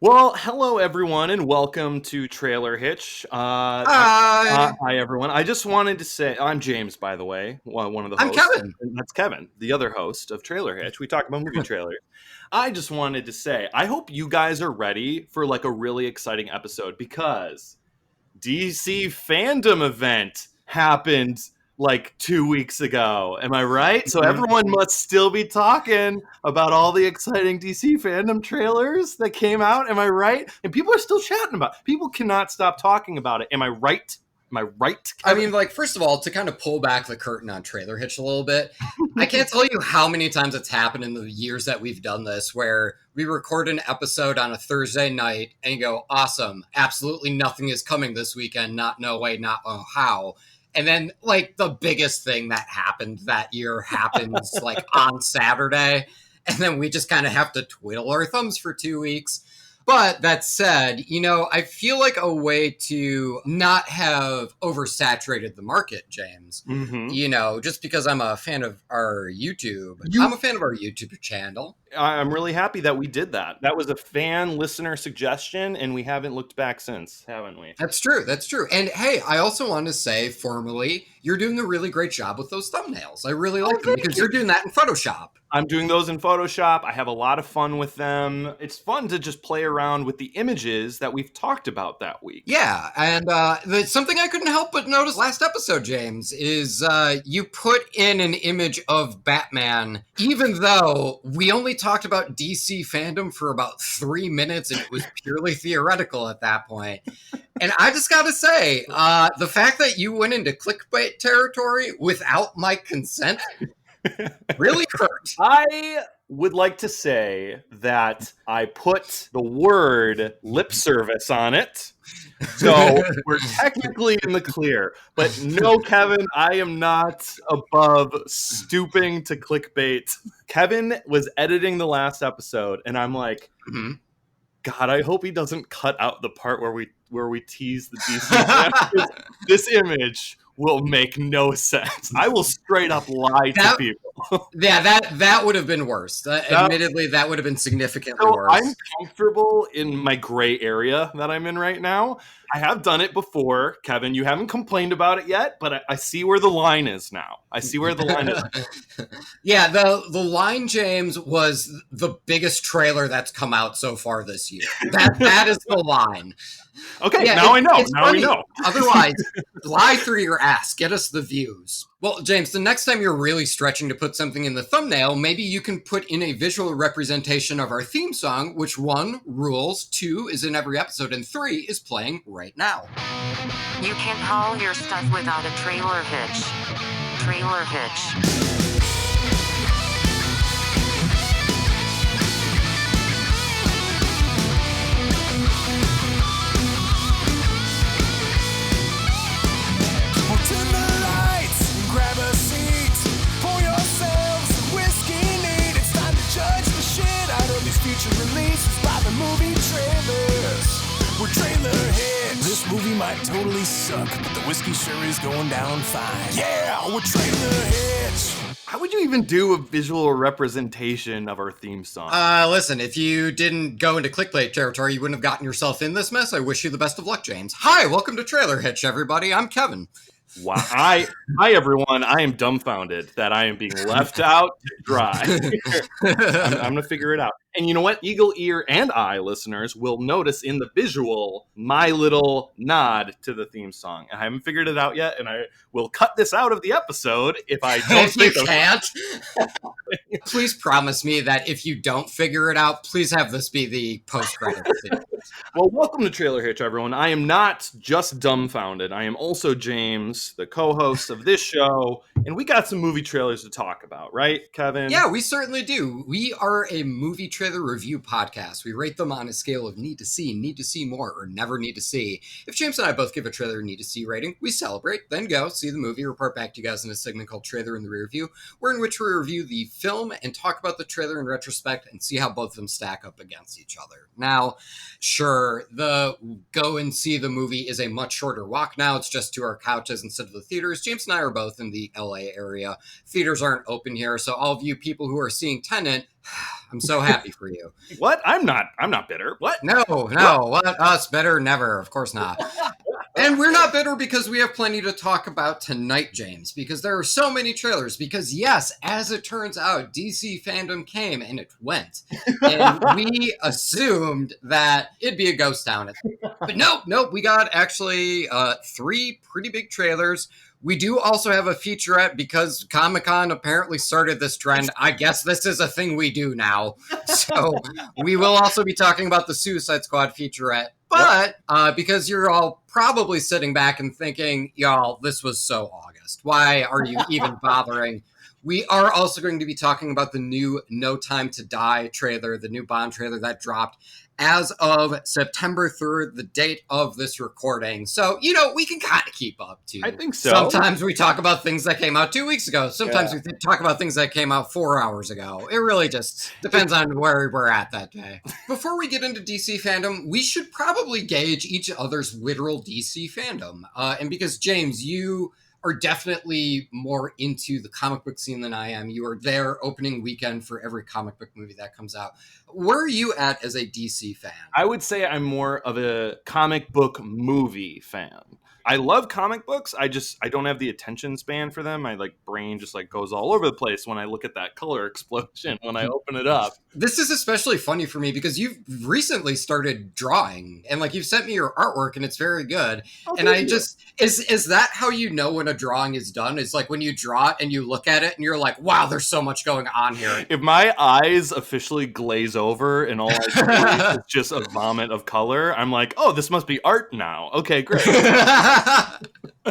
Well, hello everyone, and welcome to Trailer Hitch. Hi. Hi everyone. I just wanted to say I'm James, by the way, one of the I'm hosts. Kevin. And that's Kevin, the other host of Trailer Hitch. We talk about movie trailers. I just wanted to say I hope you guys are ready for like a really exciting episode because DC FanDome event happened like 2 weeks ago. Am I right? So everyone must still be talking about all the exciting DC FanDome trailers that came out. Am I right? And people are still chatting about it. People cannot stop talking about it. Am I right? Am I right, Kevin? First of all, to kind of pull back the curtain on Trailer Hitch a little bit, I can't tell you how many times it's happened in the years that we've done this where we record an episode on a Thursday night and you go, awesome, absolutely nothing is coming this weekend, not no way, not how. And then, like, the biggest thing that happened that year happens, like, on Saturday. And then we just kind of have to twiddle our thumbs for 2 weeks. But that said, I feel like a way to not have oversaturated the market, James, just because I'm a fan of our YouTube. I'm a fan of our YouTube channel. I'm really happy that we did that. That was a fan listener suggestion, and we haven't looked back since, haven't we? That's true. And hey, I also want to say formally, you're doing a really great job with those thumbnails. I really like them because you're doing that in Photoshop. I'm doing those in Photoshop. I have a lot of fun with them. It's fun to just play around with the images that we've talked about that week. Yeah, and something I couldn't help but notice last episode, James, is you put in an image of Batman, even though we only talked about DC FanDome for about 3 minutes, and it was purely theoretical at that point. And I just gotta say, the fact that you went into clickbait territory without my consent really hurt. I would like to say that I put the word lip service on it. So we're technically in the clear. But no, Kevin, I am not above stooping to clickbait. Kevin was editing the last episode, and I'm like, God, I hope he doesn't cut out the part where we tease the DC. This image will make no sense. I will straight up lie to people. Yeah, that would have been worse. Admittedly, that would have been significantly worse. I'm comfortable in my gray area that I'm in right now. I have done it before, Kevin. You haven't complained about it yet, but I see where the line is now. I see where the line is. Yeah, the line, James, was the biggest trailer that's come out so far this year. That is the line. Okay, yeah, now I know. Now funny. We know. Otherwise, lie through your ass. Get us the views. Well, James, the next time you're really stretching to put something in the thumbnail, maybe you can put in a visual representation of our theme song, which 1 rules, 2 is in every episode, and 3 is playing right now. You can't haul your stuff without a trailer hitch. Trailer hitch. Releases by the movie trailers. We're Trailer Hitch. This movie might totally suck, but the whiskey sure is going down fine. Yeah, we're Trailer Hitch. How would you even do a visual representation of our theme song? Listen, if you didn't go into clickbait territory, you wouldn't have gotten yourself in this mess. I wish you the best of luck, James. Hi, welcome to Trailer Hitch, everybody. I'm Kevin. Wow. Hi, everyone. I am dumbfounded that I am being left out to dry. I'm going to figure it out. And you know what? Eagle Ear and I, listeners, will notice in the visual my little nod to the theme song. I haven't figured it out yet, and I will cut this out of the episode if I don't. You can't. Please promise me that if you don't figure it out, please have this be the post-credits scene. Well, welcome to Trailer Hitch, everyone. I am not just dumbfounded. I am also James, the co-host of this show, and we got some movie trailers to talk about, right, Kevin? Yeah, we certainly do. We are a movie trailer review podcast. We rate them on a scale of need to see more, or never need to see. If James and I both give a trailer a need to see rating, we celebrate, then go see the movie, report back to you guys in a segment called Trailer in the Rear View, in which we review the film and talk about the trailer in retrospect and see how both of them stack up against each other. Now, sure, the go and see the movie is a much shorter walk now. It's just to our couches instead of the theaters. James and I are both in the LA area. Theaters aren't open here. So all of you people who are seeing Tenet, I'm so happy for you. What? I'm not bitter. What? No, what? Us better never. Of course not. And we're not bitter because we have plenty to talk about tonight, James, because there are so many trailers. Because yes, as it turns out, DC FanDome came and it went. And we assumed that it'd be a ghost town. But nope, we got actually 3 pretty big trailers. We do also have a featurette because Comic-Con apparently started this trend. I guess this is a thing we do now. So we will also be talking about the Suicide Squad featurette. But because you're all probably sitting back and thinking, y'all, this was so August. Why are you even bothering? We are also going to be talking about the new No Time to Die trailer, the new Bond trailer that dropped as of September 3rd, the date of this recording. So, we can kind of keep up to. I think so. Sometimes we talk about things that came out 2 weeks ago. Sometimes we talk about things that came out 4 hours ago. It really just depends on where we're at that day. Before we get into DC FanDome, we should probably gauge each other's literal DC FanDome. And because, James, you are definitely more into the comic book scene than I am. You are there opening weekend for every comic book movie that comes out. Where are you at as a DC fan? I would say I'm more of a comic book movie fan. I love comic books. I don't have the attention span for them. My brain just goes all over the place when I look at that color explosion when I open it up. This is especially funny for me because you've recently started drawing and you've sent me your artwork and it's very good. And I just, is that how you know when a drawing is done? It's when you draw it and you look at it and you're like, wow, there's so much going on here. If my eyes officially glaze over and all I see is just a vomit of color, I'm like, oh, this must be art now. Okay, great.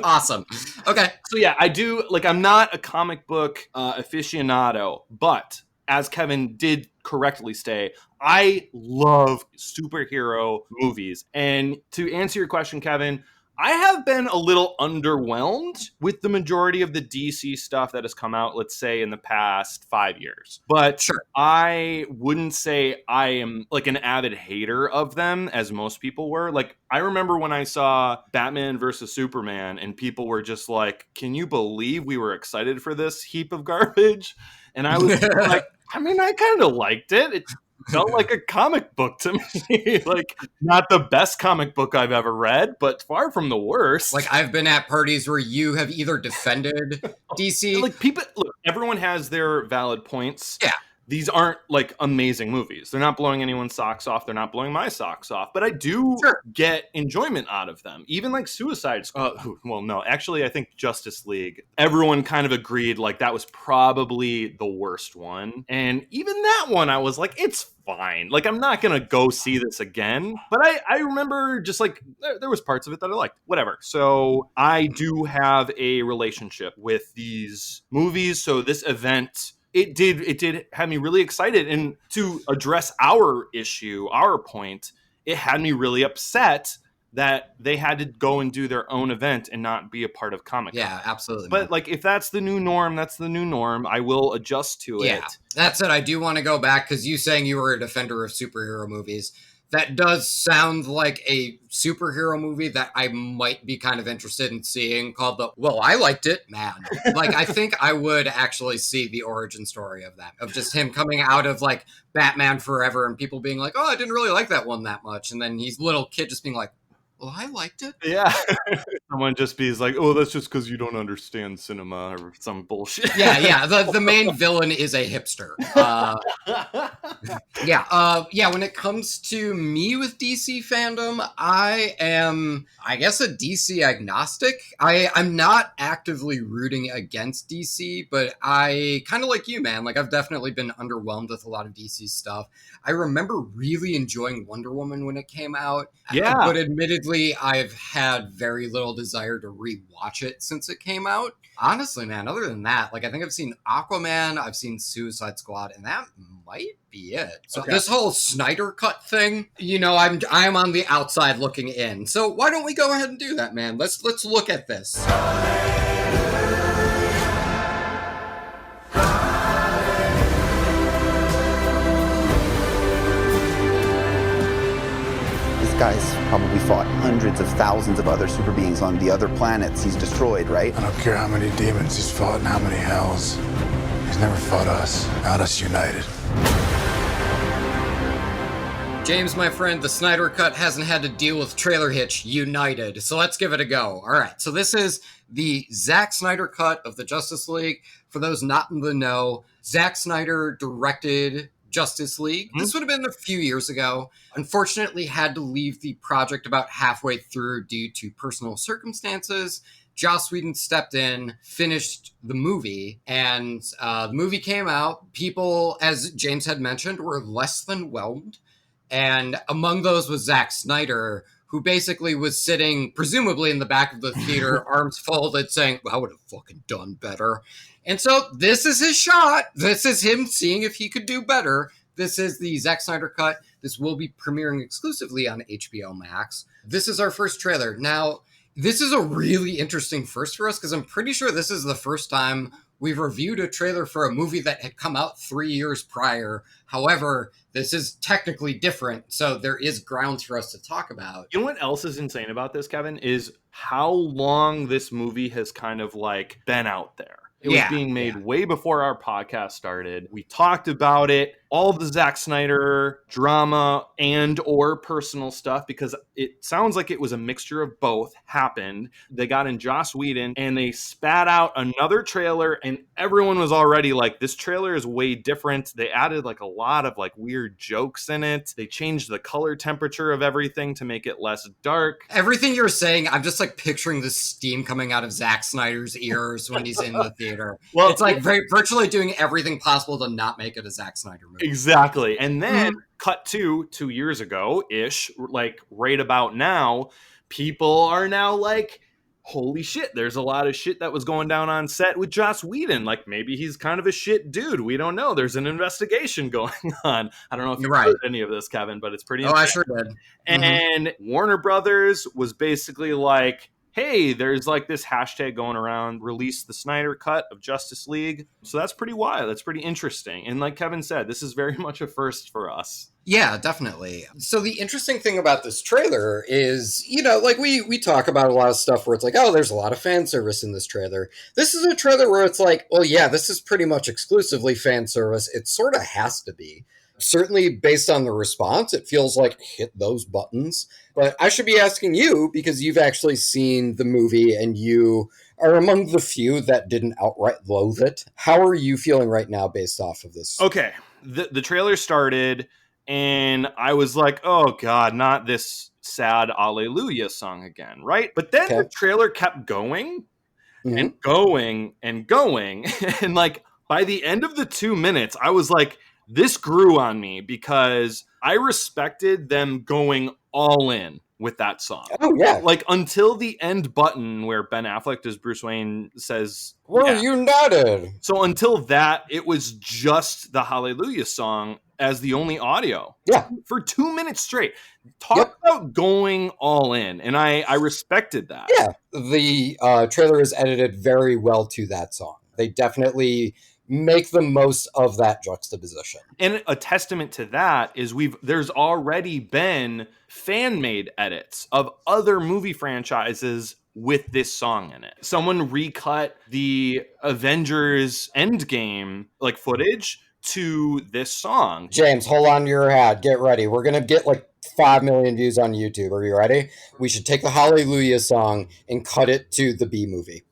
Awesome. Okay. So yeah, I do, I'm not a comic book aficionado, but as Kevin did correctly say, I love superhero movies. And to answer your question, Kevin, I have been a little underwhelmed with the majority of the DC stuff that has come out, let's say, in the past 5 years. But sure, I wouldn't say I am an avid hater of them, as most people were. I remember when I saw Batman versus Superman and people were just can you believe we were excited for this heap of garbage? And I was I kind of liked it. It felt like a comic book to me. Not the best comic book I've ever read, but far from the worst. I've been at parties where you have either defended DC. People, look, everyone has their valid points. Yeah. These aren't amazing movies. They're not blowing anyone's socks off. They're not blowing my socks off. But I do get enjoyment out of them. Even Suicide Squad. Well, no, actually, I think Justice League. Everyone kind of agreed that was probably the worst one. And even that one, I was it's fine. I'm not going to go see this again. But I remember just there was parts of it that I liked. Whatever. So I do have a relationship with these movies. So this event, It did have me really excited. And to address our issue, our point, it had me really upset that they had to go and do their own event and not be a part of Comic-Con. Yeah, absolutely. But if that's the new norm, that's the new norm. I will adjust to it. Yeah, that said, I do want to go back because you saying you were a defender of superhero movies. That does sound like a superhero movie that I might be kind of interested in seeing called I liked it, man. I think I would actually see the origin story of that, of just him coming out of Batman Forever and people being oh, I didn't really like that one that much. And then he's little kid just being well, I liked it. Yeah. Someone just be oh, that's just because you don't understand cinema or some bullshit. Yeah. The main villain is a hipster. Yeah. When it comes to me with DC FanDome, I am, I guess, a DC agnostic. I'm not actively rooting against DC, but I kind of like you, man. I've definitely been underwhelmed with a lot of DC stuff. I remember really enjoying Wonder Woman when it came out. Yeah. But admittedly, I've had very little desire to rewatch it since it came out. Honestly, man, other than that, I think I've seen Aquaman, I've seen Suicide Squad, and that might be it. So This whole Snyder cut thing, I'm on the outside looking in. So why don't we go ahead and do that, man? Let's look at this. guy's probably fought hundreds of thousands of other super beings on the other planets he's destroyed, right? I don't care how many demons he's fought and how many hells. He's never fought us. Not us united. James, my friend, the Snyder Cut hasn't had to deal with Trailer Hitch united, so let's give it a go. All right, so this is the Zack Snyder Cut of the Justice League. For those not in the know, Zack Snyder directed Justice League. This would have been a few years ago. Unfortunately, had to leave the project about halfway through due to personal circumstances. Joss Whedon stepped in, finished the movie, and the movie came out. People, as James had mentioned, were less than whelmed. And among those was Zack Snyder, who basically was sitting, presumably in the back of the theater, arms folded, saying, I would have fucking done better. And so this is his shot. This is him seeing if he could do better. This is the Zack Snyder Cut. This will be premiering exclusively on HBO Max. This is our first trailer. Now, this is a really interesting first for us because I'm pretty sure this is the first time we've reviewed a trailer for a movie that had come out 3 years prior. However, this is technically different, so there is grounds for us to talk about. You know what else is insane about this, Kevin, is how long this movie has kind of like been out there. It was being made way before our podcast started. We talked about it, all of the Zack Snyder drama and or personal stuff, because it sounds like it was a mixture of both happened. They got in Joss Whedon and they spat out another trailer, and everyone was already like, this trailer is way different. They added like a lot of like weird jokes in it. They changed the color temperature of everything to make it less dark. Everything you're saying, I'm just like picturing the steam coming out of Zack Snyder's ears when he's in the theater. Well, it's like virtually doing everything possible to not make it a Zack Snyder movie. Exactly. And then cut to 2 years ago-ish, like right about now, people are now like, holy shit, there's a lot of shit that was going down on set with Joss Whedon. Like maybe he's kind of a shit dude. We don't know. There's an investigation going on. I don't know if you've heard any of this, Kevin, but it's pretty I sure did. And Warner Brothers was basically like, hey, there's like this hashtag going around, release the Snyder Cut of Justice League. So that's pretty wild. That's pretty interesting. And like Kevin said, this is very much a first for us. Yeah, definitely. So the interesting thing about this trailer is, you know, like we talk about a lot of stuff where it's like, oh, there's a lot of fan service in this trailer. This is a trailer where it's like, well, yeah, this is pretty much exclusively fan service. It sort of has to be. Certainly based on the response, it feels like hit those buttons. But I should be asking you because you've actually seen the movie and you are among the few that didn't outright loathe it. How are you feeling right now based off of this? Okay. The trailer started and I was like, oh God, not this sad Alleluia song again, right? But then the trailer kept going and going and going. And like by the end of the 2 minutes, I was like, this grew on me because I respected them going all in with that song. Oh, yeah. Like until the end button where Ben Affleck as Bruce Wayne says, we're united. So until that, it was just the Hallelujah song as the only audio. Yeah. For 2 minutes straight. Talk about going all in. And I respected that. Yeah. The trailer is edited very well to that song. They definitely make the most of that juxtaposition. And a testament to that is there's already been fan-made edits of other movie franchises with this song in it. Someone recut the Avengers Endgame like footage to this song. James, hold on to your hat. Get ready. We're going to get like 5 million views on YouTube. Are you ready? We should take the Hallelujah song and cut it to the B movie.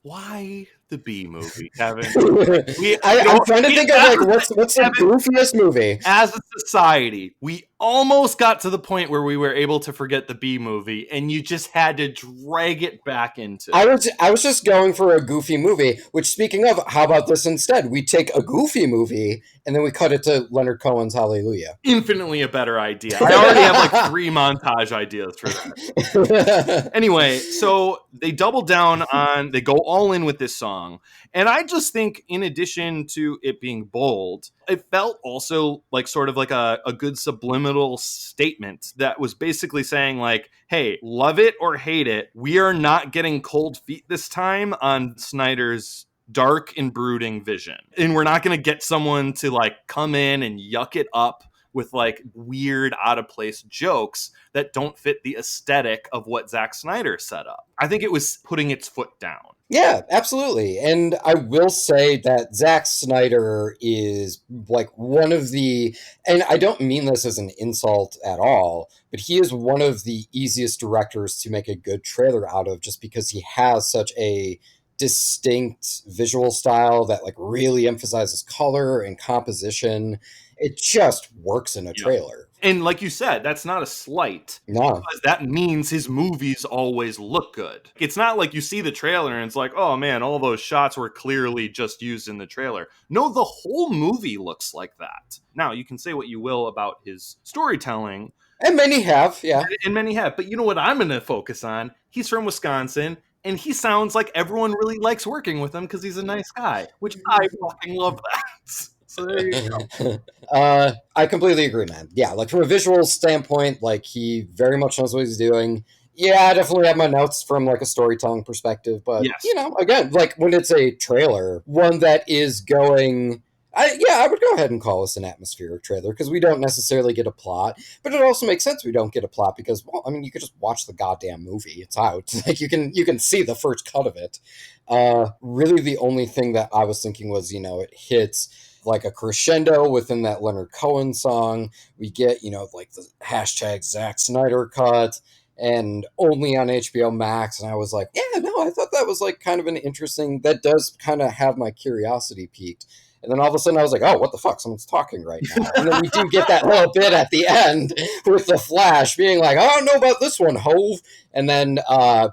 Why the B movie, Kevin? I'm trying to think of like what's the goofiest movie. As a society, we almost got to the point where we were able to forget the B movie, and you just had to drag it back into. I was just going for a goofy movie. Which, speaking of, how about this instead? We take a goofy movie and then we cut it to Leonard Cohen's Hallelujah. Infinitely a better idea. I already have like 3 montage ideas for that. Anyway, so they double down on, they go all in with this song. And I just think in addition to it being bold, it felt also like sort of like a good subliminal statement that was basically saying like, hey, love it or hate it, we are not getting cold feet this time on Snyder's dark and brooding vision. And we're not going to get someone to like come in and yuck it up with like weird, out of place jokes that don't fit the aesthetic of what Zack Snyder set up. I think it was putting its foot down. Yeah, absolutely. And I will say that Zack Snyder is like one of the, and I don't mean this as an insult at all, but he is one of the easiest directors to make a good trailer out of, just because he has such a distinct visual style that like really emphasizes color and composition. It just works in a trailer. And like you said, that's not a slight. No. Because that means his movies always look good. It's not like you see the trailer and it's like, oh man, all those shots were clearly just used in the trailer. No, the whole movie looks like that. Now, you can say what you will about his storytelling. And many have, yeah. And many have. But you know what I'm going to focus on? He's from Wisconsin, and he sounds like everyone really likes working with him because he's a nice guy, which I fucking love that. So there you go. I completely agree, man. Yeah, like from a visual standpoint, like he very much knows what he's doing. Yeah, I definitely have my notes from like a storytelling perspective, but you know, again, like when it's a trailer, one that is going, I would go ahead and call this an atmospheric trailer because we don't necessarily get a plot, but it also makes sense we don't get a plot because, well, I mean, you could just watch the goddamn movie. It's out. Like you can see the first cut of it. Really, the only thing that I was thinking was, you know, it hits like a crescendo within that Leonard Cohen song. We get, you know, like the hashtag Zack Snyder cut, and only on HBO Max. And I was like, yeah, no, I thought that was like kind of an interesting, that does kind of have my curiosity piqued. And then all of a sudden I was like, oh, what the fuck? Someone's talking right now. And then we do get that little bit at the end with the Flash being like, I don't know about this one, Hove. And then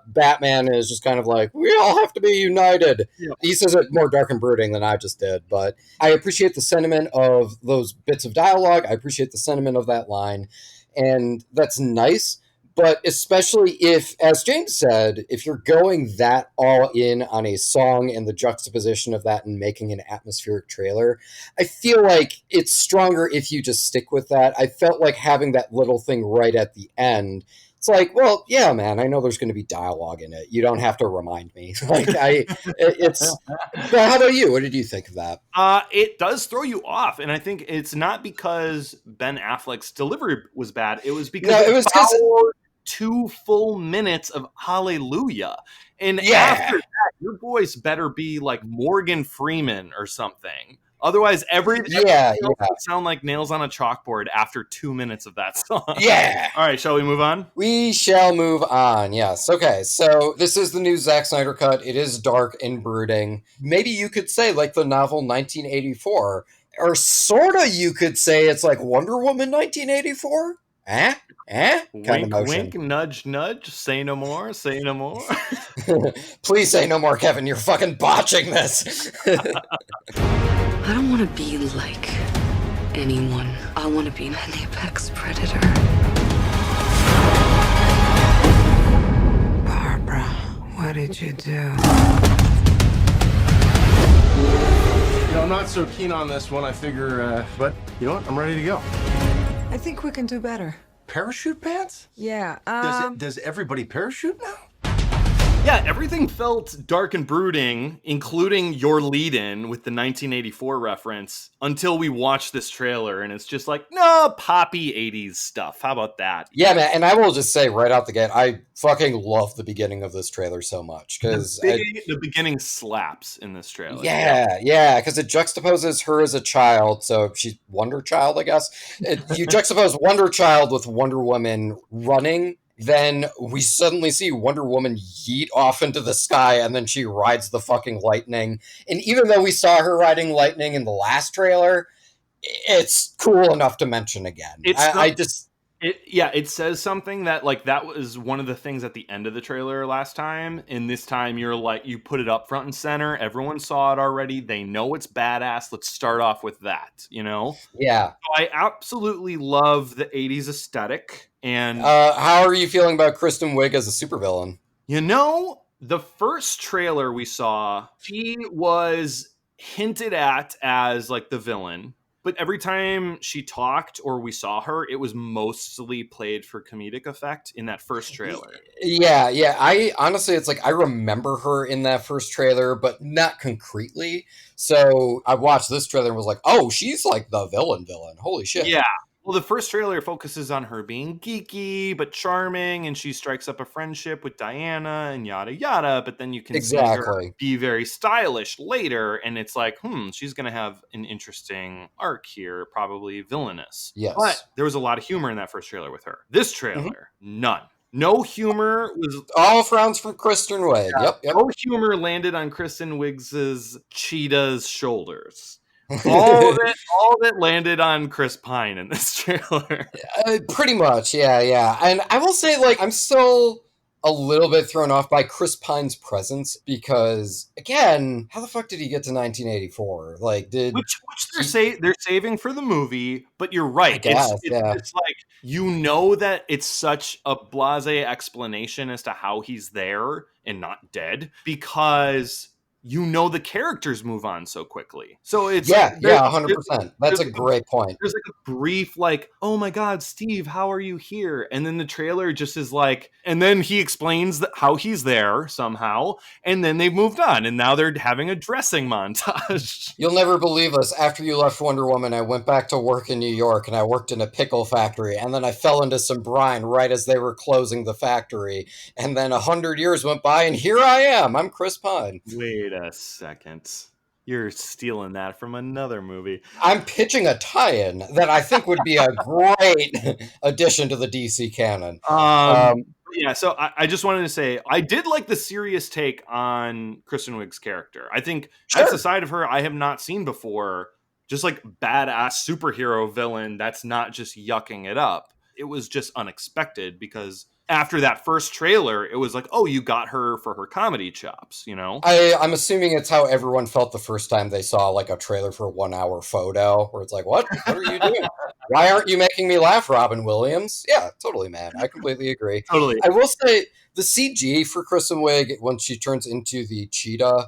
Batman is just kind of like, we all have to be united. Yeah. He says it more dark and brooding than I just did. But I appreciate the sentiment of those bits of dialogue. I appreciate the sentiment of that line. And that's nice. But especially if, as James said, if you're going that all in on a song and the juxtaposition of that and making an atmospheric trailer, I feel like it's stronger if you just stick with that. I felt like having that little thing right at the end, it's like, well, yeah, man, I know there's going to be dialogue in it. You don't have to remind me. Like it's. But how about you? What did you think of that? It does throw you off, and I think it's not because Ben Affleck's delivery was bad. It was because it was 2 full minutes of hallelujah. And after that, your voice better be like Morgan Freeman or something. Otherwise, everything would sound like nails on a chalkboard after 2 minutes of that song. Yeah. All right, shall we move on? We shall move on, yes. Okay, so this is the new Zack Snyder cut. It is dark and brooding. Maybe you could say like the novel 1984. Or sort of you could say it's like Wonder Woman 1984. Wink, wink, nudge, nudge. Say no more, say no more. Please say no more, Kevin. You're fucking botching this. I don't want to be like anyone. I want to be an apex predator. Barbara, what did you do? You know, I'm not so keen on this one. I figure, but you know what? I'm ready to go. I think we can do better. Parachute pants? Yeah. Does everybody parachute now? Yeah, everything felt dark and brooding, including your lead-in with the 1984 reference, until we watched this trailer, and it's just like, no, poppy 80s stuff. How about that? Yeah, man, and I will just say right out the gate, I fucking love the beginning of this trailer so much. Because the beginning slaps in this trailer. Yeah, because it juxtaposes her as a child, so she's Wonder Child, I guess. You juxtapose Wonder Child with Wonder Woman running, then we suddenly see Wonder Woman yeet off into the sky, and then she rides the fucking lightning. And even though we saw her riding lightning in the last trailer, it's cool enough to mention again. It says something that, like, that was one of the things at the end of the trailer last time, and this time you're like, you put it up front and center. Everyone saw it already. They know it's badass. Let's start off with that, you know? Yeah. So I absolutely love the 80s aesthetic. And how are you feeling about Kristen Wiig as a supervillain? You know, the first trailer we saw, she was hinted at as like the villain, but every time she talked or we saw her, it was mostly played for comedic effect in that first trailer. Yeah. I honestly, it's like I remember her in that first trailer, but not concretely. So I watched this trailer and was like, oh, she's like the villain. Holy shit. Yeah. Well, the first trailer focuses on her being geeky but charming, and she strikes up a friendship with Diana and yada yada. But then you can see her be very stylish later, and it's like, she's going to have an interesting arc here, probably villainous. Yes. But there was a lot of humor in that first trailer with her. This trailer, none. No humor was... all frowns from Kristen Wiig. Yeah, yep. No humor landed on Kristen Wiig's cheetah's shoulders. All that landed on Chris Pine in this trailer. Pretty much, yeah. And I will say, like, I'm still a little bit thrown off by Chris Pine's presence because, again, how the fuck did he get to 1984? Like, which they're saving for the movie, but you're right. It's like, you know that it's such a blasé explanation as to how he's there and not dead because you know the characters move on so quickly. So it's 100%. That's a great point. There's like a brief like, oh my God, Steve, how are you here? And then the trailer just is like, and then he explains how he's there somehow, and then they've moved on, and now they're having a dressing montage. You'll never believe us. After you left Wonder Woman, I went back to work in New York, and I worked in a pickle factory, and then I fell into some brine right as they were closing the factory, and then 100 years went by, and here I am. I'm Chris Pine. Wait a second. You're stealing that from another movie. I'm pitching a tie-in that I think would be a great addition to the DC canon. Yeah, so I just wanted to say, I did like the serious take on Kristen Wiig's character. I think that's a side of her I have not seen before. Just like badass superhero villain that's not just yucking it up. It was just unexpected because after that first trailer, it was like, oh, you got her for her comedy chops, you know? I'm assuming it's how everyone felt the first time they saw like a trailer for a 1 hour photo where it's like, what are you doing? Why aren't you making me laugh, Robin Williams? Yeah, totally, man. I completely agree. Totally. I will say the CG for Kristen Wiig when she turns into the cheetah,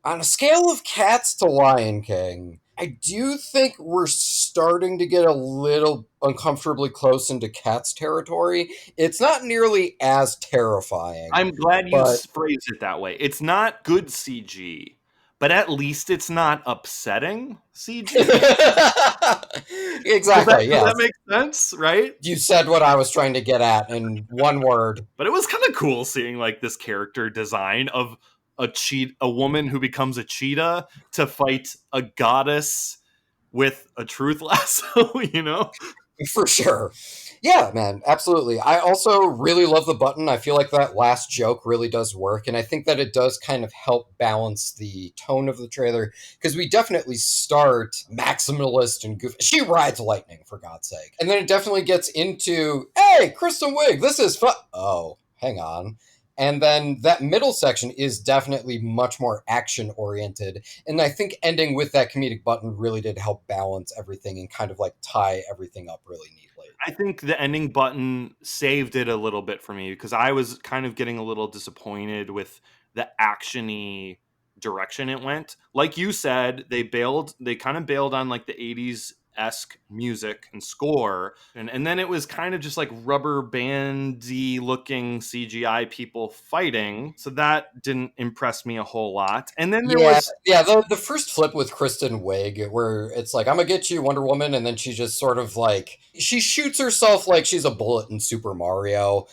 on a scale of Cats to Lion King, I do think we're starting to get a little uncomfortably close into Cats territory. It's not nearly as terrifying. I'm glad you phrased it that way. It's not good CG, but at least it's not upsetting CG. Exactly, Does that make sense, right? You said what I was trying to get at in one word. But it was kind of cool seeing like this character design of a woman who becomes a cheetah to fight a goddess with a truth lasso, you know? For sure. Yeah, man, absolutely. I also really love the button. I feel like that last joke really does work, and I think that it does kind of help balance the tone of the trailer, because we definitely start maximalist and goofy. She rides lightning, for God's sake. And then it definitely gets into, hey, Kristen Wiig, this is fun. Oh, hang on. And then that middle section is definitely much more action-oriented. And I think ending with that comedic button really did help balance everything and kind of like tie everything up really neatly. I think the ending button saved it a little bit for me because I was kind of getting a little disappointed with the action-y direction it went. Like you said, they kind of bailed on like the 80s-esque music and score, and then it was kind of just like rubber bandy looking CGI people fighting, so that didn't impress me a whole lot. And then there was the first flip with Kristen Wiig where it's like, I'm gonna get you, Wonder Woman, and then she just sort of like, she shoots herself like she's a bullet in Super Mario,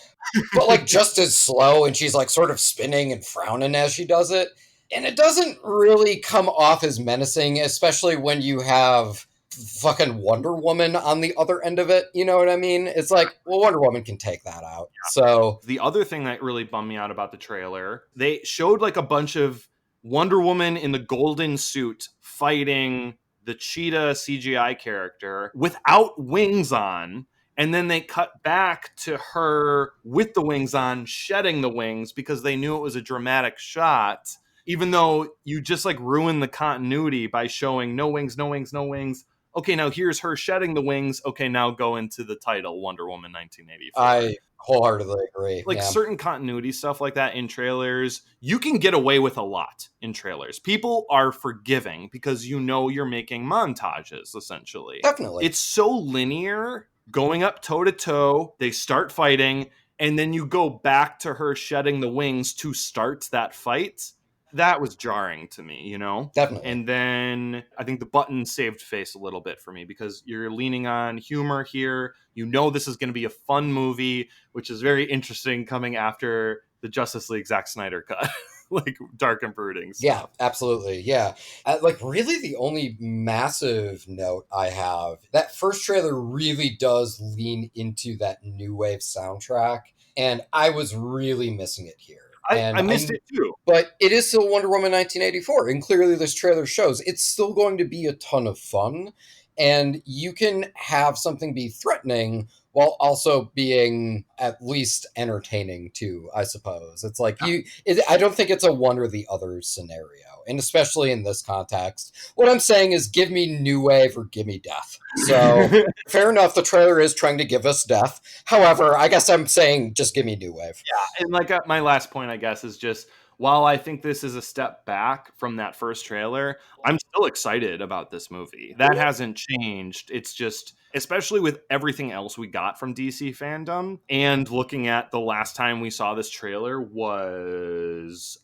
but like just as slow, and she's like sort of spinning and frowning as she does it, and it doesn't really come off as menacing, especially when you have fucking Wonder Woman on the other end of it. You know what I mean? It's like, well, Wonder Woman can take that out. Yeah. So the other thing that really bummed me out about the trailer, they showed like a bunch of Wonder Woman in the golden suit fighting the cheetah CGI character without wings on. And then they cut back to her with the wings on, shedding the wings because they knew it was a dramatic shot. Even though you just like ruined the continuity by showing no wings, no wings, no wings. Okay, now here's her shedding the wings. Okay, now go into the title, Wonder Woman 1984. I wholeheartedly agree. Like certain continuity stuff like that in trailers, you can get away with a lot in trailers. People are forgiving because you know you're making montages, essentially. Definitely. It's so linear, going up toe-to-toe, they start fighting, and then you go back to her shedding the wings to start that fight. That was jarring to me, you know? Definitely. And then I think the button saved face a little bit for me because you're leaning on humor here. You know this is going to be a fun movie, which is very interesting coming after the Justice League Zack Snyder cut. Like dark and brooding stuff. Yeah, absolutely. Yeah. Like, really, the only massive note I have, that first trailer really does lean into that new wave soundtrack. And I was really missing it here. I missed it too. But it is still Wonder Woman 1984. And clearly, this trailer shows it's still going to be a ton of fun. And you can have something be threatening while also being at least entertaining too, I suppose. It's like I don't think it's a one or the other scenario. And especially in this context, what I'm saying is give me new wave or give me death. So fair enough, the trailer is trying to give us death. However, I guess I'm saying just give me new wave. Yeah, and like my last point, I guess, is just while I think this is a step back from that first trailer, I'm still excited about this movie. That hasn't changed. It's just, especially with everything else we got from DC FanDome, and looking at the last time we saw this trailer was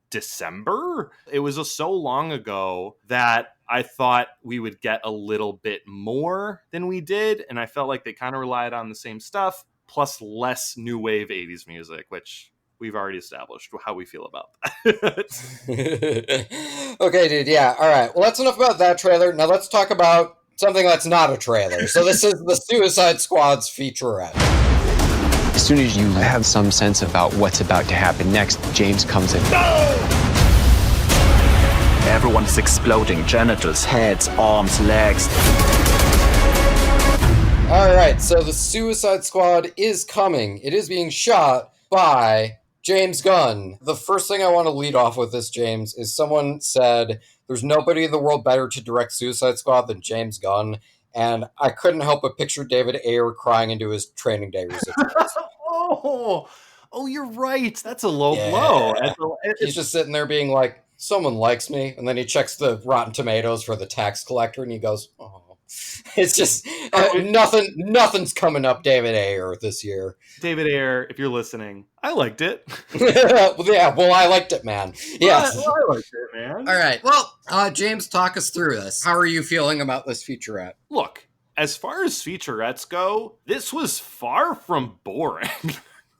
December. It was so long ago that I thought we would get a little bit more than we did, and I felt like they kind of relied on the same stuff, plus less new wave 80s music, which we've already established how we feel about that. Okay, dude. Yeah. All right. Well, that's enough about that trailer. Now let's talk about something that's not a trailer. So this is the Suicide Squad's featurette. As soon as you have some sense about what's about to happen next, James comes in. Everyone's exploding. Genitals, heads, arms, legs. All right. So the Suicide Squad is coming. It is being shot by James Gunn. The first thing I want to lead off with this, James, is someone said there's nobody in the world better to direct Suicide Squad than James Gunn. And I couldn't help but picture David Ayer crying into his Training Day residuals. Oh, you're right. That's a low blow. He's just sitting there being like, someone likes me. And then he checks the Rotten Tomatoes for the tax collector and he goes, oh. It's just nothing's coming up David Ayer this year. David Ayer, if you're listening, I liked it. Well, I liked it, man. Yes. Well, I liked it, man. All right. Well, James, talk us through this. How are you feeling about this featurette? Look, as far as featurettes go, this was far from boring.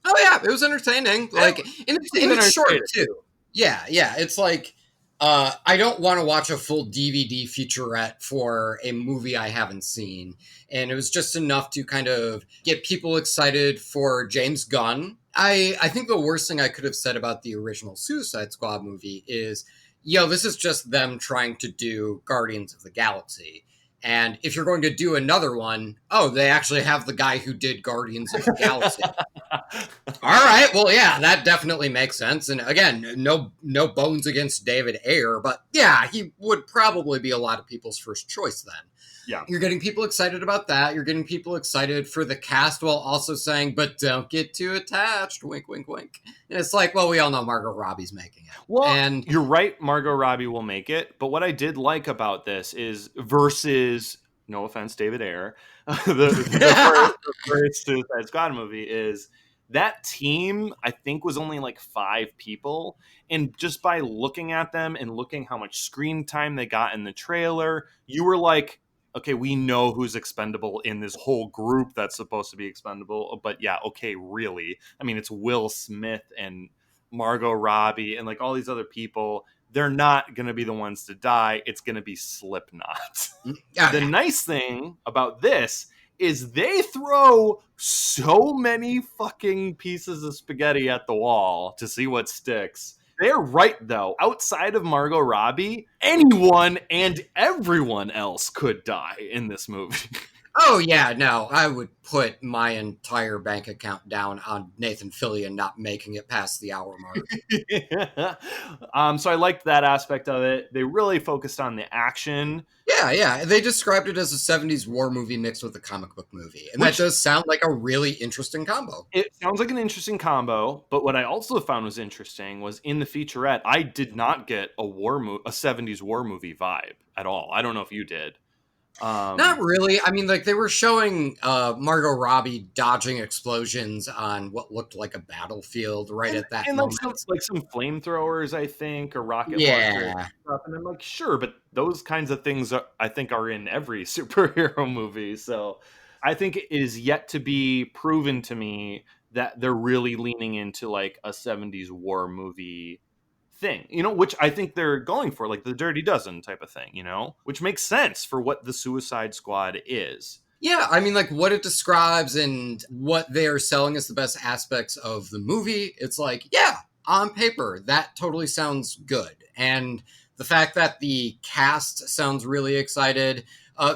Oh, yeah. It was entertaining. Like, and it's short, too. Yeah. It's like, I don't want to watch a full DVD featurette for a movie I haven't seen. And it was just enough to kind of get people excited for James Gunn. I think the worst thing I could have said about the original Suicide Squad movie is, this is just them trying to do Guardians of the Galaxy. And if you're going to do another one, they actually have the guy who did Guardians of the Galaxy. All right, well, yeah, that definitely makes sense. And again, no bones against David Ayer, but yeah, he would probably be a lot of people's first choice then. Yeah. You're getting people excited about that. You're getting people excited for the cast while also saying, but don't get too attached. Wink, wink, wink. And it's like, well, we all know Margot Robbie's making it. Well, and you're right, Margot Robbie will make it. But what I did like about this is versus, no offense, David Ayer, the first Suicide Squad movie is that team, I think, was only like 5 people. And just by looking at them and looking how much screen time they got in the trailer, you were like, okay, we know who's expendable in this whole group that's supposed to be expendable. But yeah, okay, really? I mean, it's Will Smith and Margot Robbie and like all these other people. They're not going to be the ones to die. It's going to be Slipknot. The nice thing about this is they throw so many fucking pieces of spaghetti at the wall to see what sticks. They're right, though. Outside of Margot Robbie, anyone and everyone else could die in this movie. Oh, yeah, no. I would put my entire bank account down on Nathan Fillion not making it past the hour mark. So I liked that aspect of it. They really focused on the action. Yeah. They described it as a 70s war movie mixed with a comic book movie. And that does sound like a really interesting combo. It sounds like an interesting combo, but what I also found was interesting was in the featurette, I did not get a 70s war movie vibe at all. I don't know if you did. Not really. I mean, like, they were showing Margot Robbie dodging explosions on what looked like a battlefield at that and moment. like some flamethrowers, I think, or rocket launchers and stuff. And I'm like, sure, but those kinds of things I think are in every superhero movie. So I think it is yet to be proven to me that they're really leaning into like a 70s war movie thing, which I think they're going for, like the Dirty Dozen type of thing, which makes sense for what the Suicide Squad is. Yeah, I mean, like, what it describes and what they are selling as the best aspects of the movie, it's like, yeah, on paper, that totally sounds good. And the fact that the cast sounds really excited.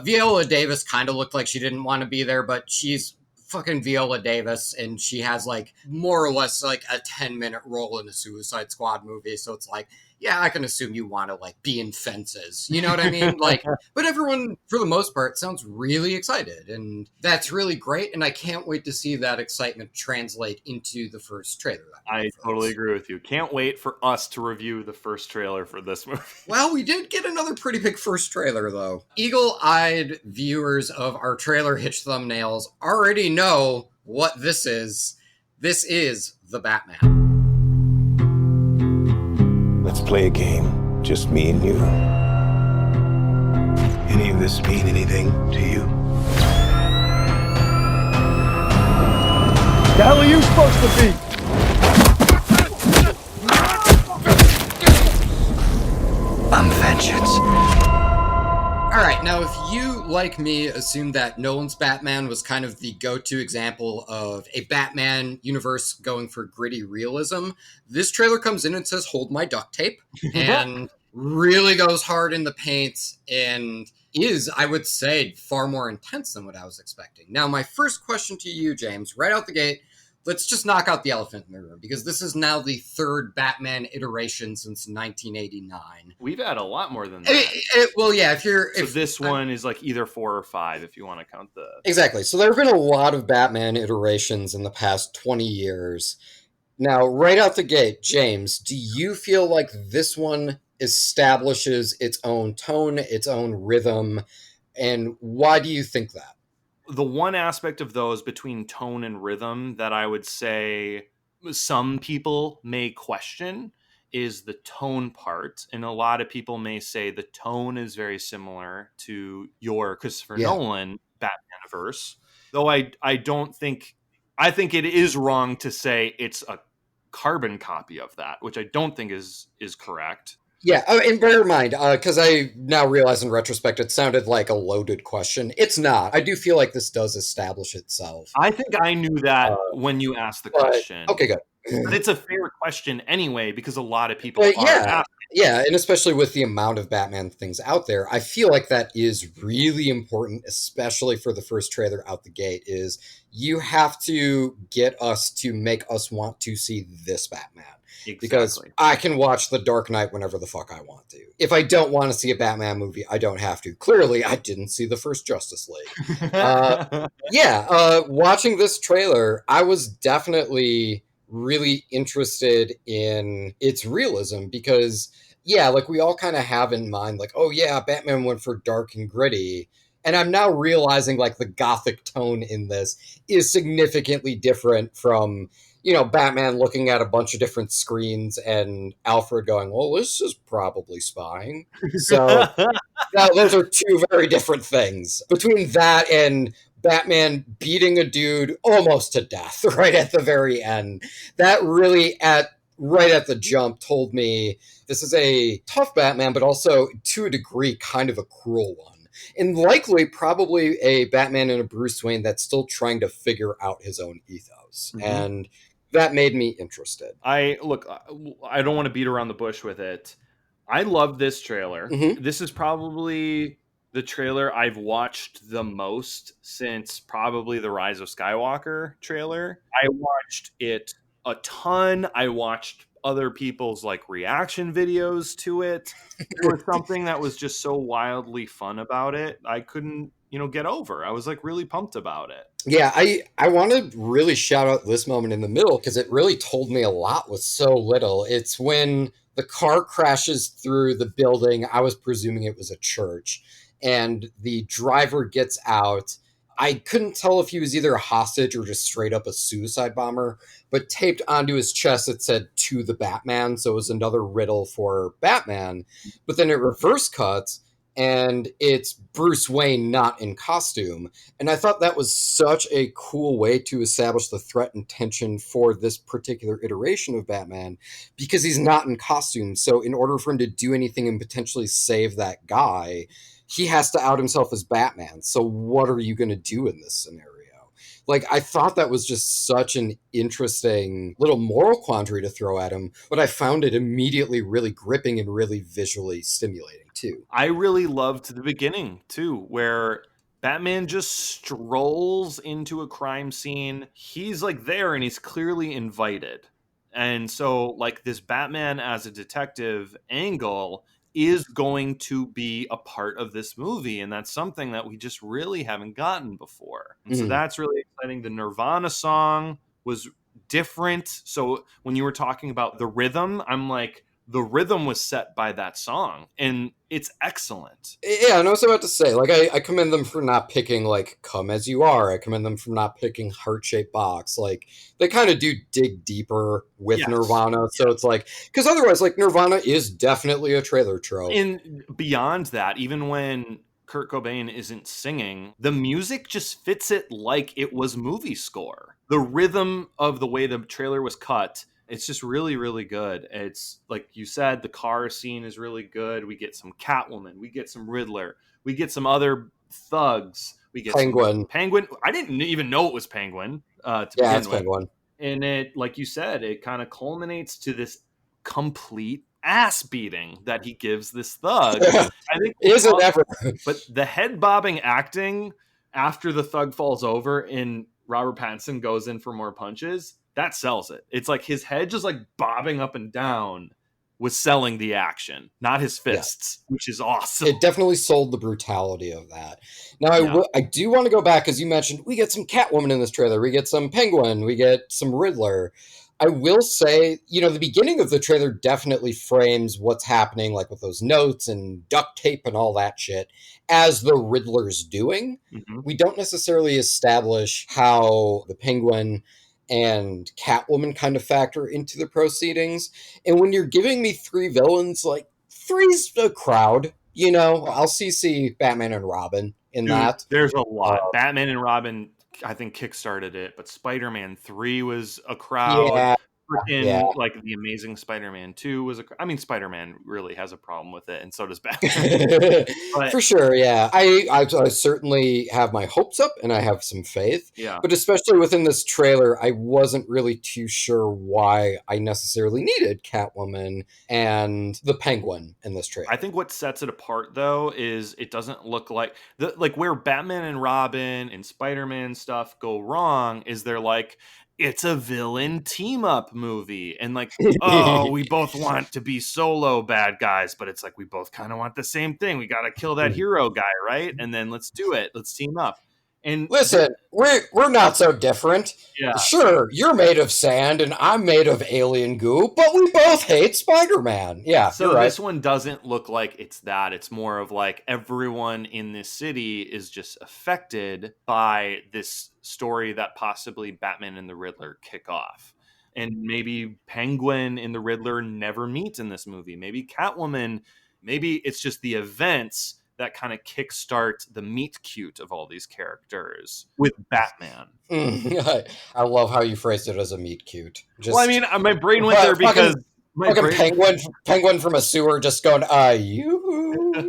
Viola Davis kind of looked like she didn't want to be there, but she's fucking Viola Davis, and she has like more or less like a 10-minute role in a Suicide Squad movie. So it's like, yeah, I can assume you want to like be in fences. You know what I mean? Like, but everyone for the most part sounds really excited, and that's really great. And I can't wait to see that excitement translate into the first trailer. I totally agree with you. Can't wait for us to review the first trailer for this movie. Well, we did get another pretty big first trailer, though. Eagle-eyed viewers of our trailer Hitch thumbnails already know what this is. This is the Batman. Let's play a game, just me and you. Any of this mean anything to you? The hell are you supposed to be? I'm vengeance. All right, now if you, like me, assume that Nolan's Batman was kind of the go-to example of a Batman universe going for gritty realism, this trailer comes in and says, hold my duct tape, and really goes hard in the paint, and is, I would say, far more intense than what I was expecting. Now, my first question to you, James, right out the gate, let's just knock out the elephant in the room, because this is now the third Batman iteration since 1989. We've had a lot more than that. Well, yeah, if this one is like either 4 or 5, if you want to count the... Exactly. So there have been a lot of Batman iterations in the past 20 years. Now, right out the gate, James, do you feel like this one establishes its own tone, its own rhythm, and why do you think that? The one aspect of those between tone and rhythm that I would say some people may question is the tone part. And a lot of people may say the tone is very similar to your Christopher Nolan Batman-verse. Though I don't think... I think it is wrong to say it's a carbon copy of that, which I don't think is correct. Yeah, and bear in mind, because I now realize in retrospect it sounded like a loaded question. It's not. I do feel like this does establish itself. I think I knew that when you asked the question. Okay, good. But it's a fair question anyway, because a lot of people are asking. Yeah, and especially with the amount of Batman things out there, I feel like that is really important, especially for the first trailer out the gate, is you have to get us to make us want to see this Batman. Exactly. Because I can watch The Dark Knight whenever the fuck I want to. If I don't want to see a Batman movie, I don't have to. Clearly, I didn't see the first Justice League. Watching this trailer, I was definitely really interested in its realism because, like we all kind of have in mind, like, oh yeah, Batman went for dark and gritty. And I'm now realizing like the gothic tone in this is significantly different from... Batman looking at a bunch of different screens and Alfred going, well, this is probably spying. So those are two very different things. Between that and Batman beating a dude almost to death right at the very end, that really right at the jump told me this is a tough Batman, but also to a degree kind of a cruel one. And likely probably a Batman and a Bruce Wayne that's still trying to figure out his own ethos. Mm-hmm. And that made me interested. I don't want to beat around the bush with it. I love this trailer. Mm-hmm. This is probably the trailer I've watched the most since probably the Rise of Skywalker trailer. I watched it a ton. I watched other people's like reaction videos to it. There was something that was just so wildly fun about it. I couldn't, get over. I was like really pumped about it. Yeah, I want to really shout out this moment in the middle because it really told me a lot with so little. It's when the car crashes through the building. I was presuming it was a church. and the driver gets out. I couldn't tell if he was either a hostage or just straight up a suicide bomber, but taped onto his chest it said "to the Batman," so it was another riddle for Batman. But then it reverse cuts, and it's Bruce Wayne not in costume. And I thought that was such a cool way to establish the threat and tension for this particular iteration of Batman, because he's not in costume. So in order for him to do anything and potentially save that guy, he has to out himself as Batman. So what are you going to do in this scenario? Like, I thought that was just such an interesting little moral quandary to throw at him, but I found it immediately really gripping and really visually stimulating too. I really loved the beginning too, where Batman just strolls into a crime scene. He's like there and he's clearly invited. And so like this Batman as a detective angle is going to be a part of this movie, and that's something that we just really haven't gotten before. And so that's really exciting. The Nirvana song was different. So when you were talking about the rhythm, I'm like, the rhythm was set by that song, and it's excellent. Yeah, and I was about to say, like, I commend them for not picking, like, Come As You Are. I commend them for not picking Heart-Shaped Box. Like, they kind of do dig deeper with Nirvana, so it's like, because otherwise, like, Nirvana is definitely a trailer trope. And beyond that, even when Kurt Cobain isn't singing, the music just fits it like it was movie score. The rhythm of the way the trailer was cut, it's just really, really good. It's like you said, the car scene is really good. We get some Catwoman. We get some Riddler. We get some other thugs. We get Penguin. Penguin. I didn't even know it was Penguin. To begin it's with. Penguin. And it, like you said, it kind of culminates to this complete ass beating that he gives this thug. I think is it ever? But the head bobbing acting after the thug falls over and Robert Pattinson goes in for more punches, that sells it. It's like his head just like bobbing up and down was selling the action, not his fists, which is awesome. It definitely sold the brutality of that. Now, I do want to go back, as you mentioned, we get some Catwoman in this trailer. We get some Penguin. We get some Riddler. I will say, you know, the beginning of the trailer definitely frames what's happening, like with those notes and duct tape and all that shit, as the Riddler's doing. Mm-hmm. We don't necessarily establish how the Penguin and Catwoman kind of factor into the proceedings. And when you're giving me three villains, like, three's a crowd, you know? I'll see Batman and Robin in that. There's a lot. Batman and Robin, I think, kickstarted it, but Spider-Man 3 was a crowd. Like the Amazing Spider-Man 2 was I mean, Spider-Man really has a problem with it, and so does Batman. For sure, yeah. I certainly have my hopes up, and I have some faith. Yeah. But especially within this trailer, I wasn't really too sure why I necessarily needed Catwoman and the Penguin in this trailer. I think what sets it apart, though, is it doesn't look like where Batman and Robin and Spider-Man stuff go wrong is they're like, it's a villain team-up movie. And like, oh, we both want to be solo bad guys, but it's like we both kind of want the same thing. We got to kill that hero guy, right? And then let's do it. Let's team up. And listen, we're not so different. Yeah. Sure, you're made of sand and I'm made of alien goo, but we both hate Spider-Man. Yeah, so this one doesn't look like it's that. It's more of like everyone in this city is just affected by this story that possibly Batman and the Riddler kick off. And maybe Penguin and the Riddler never meet in this movie. Maybe Catwoman, maybe it's just the events that kind of kickstart the meet cute of all these characters with Batman. I love how you phrased it as a meet cute. Well, I mean, my brain went there because Penguin from a sewer just going, you.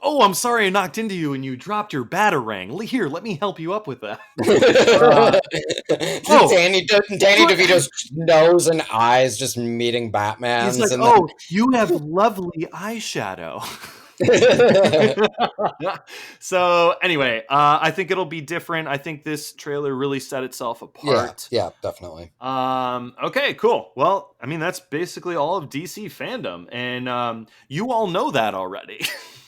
Oh, I'm sorry I knocked into you and you dropped your batarang. Here, let me help you up with that. Danny DeVito's nose and eyes just meeting Batman's. He's like, you have lovely eyeshadow. So anyway, I think it'll be different. I think this trailer really set itself apart. Yeah, definitely. Okay, cool. Well, I mean, that's basically all of DC FanDome, and you all know that already.